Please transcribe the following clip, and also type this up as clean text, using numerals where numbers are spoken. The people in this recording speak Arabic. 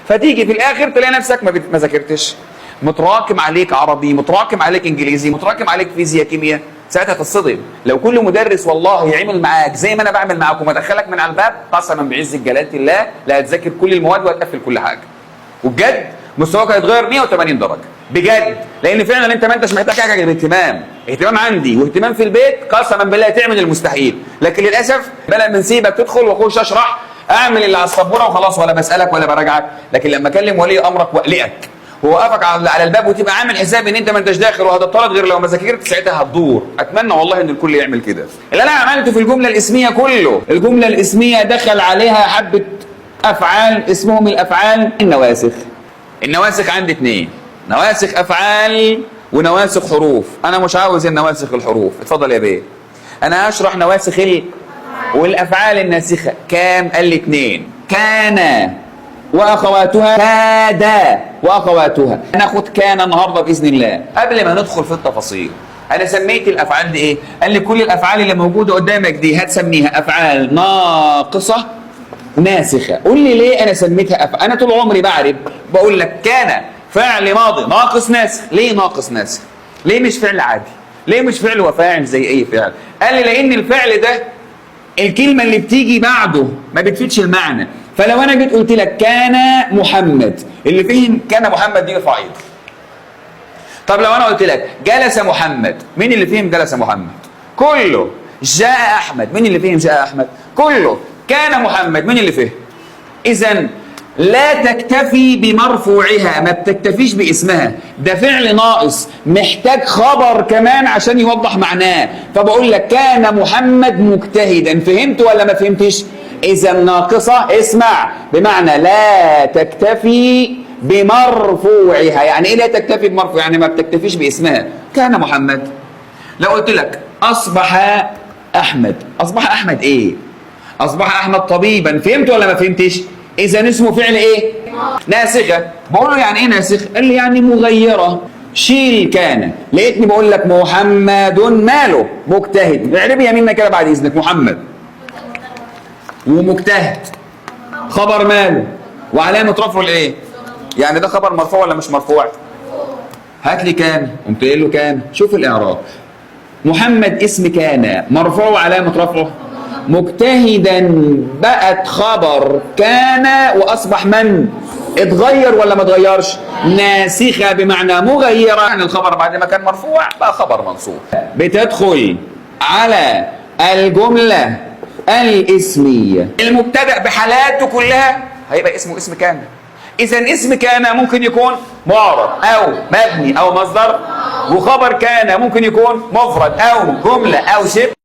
فتيجي في الاخر تلاقي نفسك ما ذاكرتش، متراكم عليك عربي، متراكم عليك انجليزي، متراكم عليك فيزياء كيمياء. ساعتها تتصدم. لو كل مدرس والله يعمل معاك زي ما انا بعمل معاكم وادخلك من على الباب، قسما بعز جلاله الله لا هتذاكر كل المواد وهتقفل كل حاجه. وبجد مستواك هيتغير 180 درجه بجد، لان فعلا انت ما انتش محتاج حاجه غير اهتمام عندي واهتمام في البيت. قسما بالله تعمل المستحيل، لكن للاسف بدل ما نسيبك تدخل واخش اشرح اعمل اللي على السبوره وخلاص، ولا بسالك ولا براجعك. لكن لما اكلم ولي امرك واقلقك ووقفك على الباب وتبقى عامل حساب ان انت ما انتش داخل وهتطرد غير لو ما ذاكرت، ساعتها هتدور. اتمنى والله ان الكل يعمل كده. اللي انا عملته في الجمله الاسميه كله، الجمله الاسميه دخل عليها حبه افعال اسمهم الافعال النواسخ. النواسخ عندي 2، نواسخ افعال ونواسخ حروف. انا مش عاوز النواسخ الحروف، اتفضل يا بيه. انا هشرح نواسخ والافعال الناسخه. كام؟ قال لي 2. كان واخواتها، كاد واخواتها. هناخد كان النهارده باذن الله. قبل ما ندخل في التفاصيل، انا سميت الافعال دي ايه؟ قال لي كل الافعال اللي موجوده قدامك دي هتسميها افعال ناقصه ناسخه. قول لي ليه انا سميتها افعال؟ انا طول عمري بعرف بقول لك كان فعل ماضي ناقص ناسخ. ليه ناقص ناسخ؟ ليه مش فعل عادي؟ ليه مش فعل وفاعل زي اي فعل؟ قال لي لان الفعل ده الكلمه اللي بتيجي بعده ما بتفيدش المعنى. فلو انا جيت قلت لك كان محمد، اللي فهم كان محمد دي يرفع ايده. طب لو انا قلت لك جلس محمد، مين اللي فهم جلس محمد؟ كله. جاء احمد، مين اللي فهم جاء احمد؟ كله. كان محمد، مين اللي فهم؟ اذا لا تكتفي بمرفوعها، ما بتكتفيش باسمها، ده فعل ناقص محتاج خبر كمان عشان يوضح معناه. فبقول لك كان محمد مجتهدا. فهمت ولا ما فهمتش؟ اذا ناقصه اسمع، بمعنى لا تكتفي بمرفوعها. يعني ايه لا تكتفي بمرفوع؟ يعني ما بتكتفيش باسمها. كان محمد. لو قلت لك اصبح احمد، اصبح احمد ايه؟ اصبح احمد طبيبا. فهمت ولا ما فهمتش؟ اذا اسمه فعل ايه؟ ناسخه. بقول له يعني ايه ناسخ؟ قال لي يعني مغيره. شيل كان، لقيتني بقول لك محمد ماله؟ مجتهد. اعربي يميننا كده بعد اذنك. محمد ومجتهد خبر ماله وعلامه رفعه الايه؟ يعني ده خبر مرفوع ولا مش مرفوع؟ هات لي كان. قمت قايل له كان. شوف الاعراب. محمد اسم كان مرفوع وعلامه رفعه مجتهدا، بقت خبر كان واصبح من؟ اتغير ولا ما اتغيرش؟ ناسخه بمعنى مغيره. يعني الخبر بعد ما كان مرفوع بقى خبر منصوب. بتدخل على الجمله الاسميه، المبتدا بحالاته كلها هيبقى اسمه اسم كان. اذا اسم كان ممكن يكون معرب او مبني او مصدر، وخبر كان ممكن يكون مفرد او جمله او شبه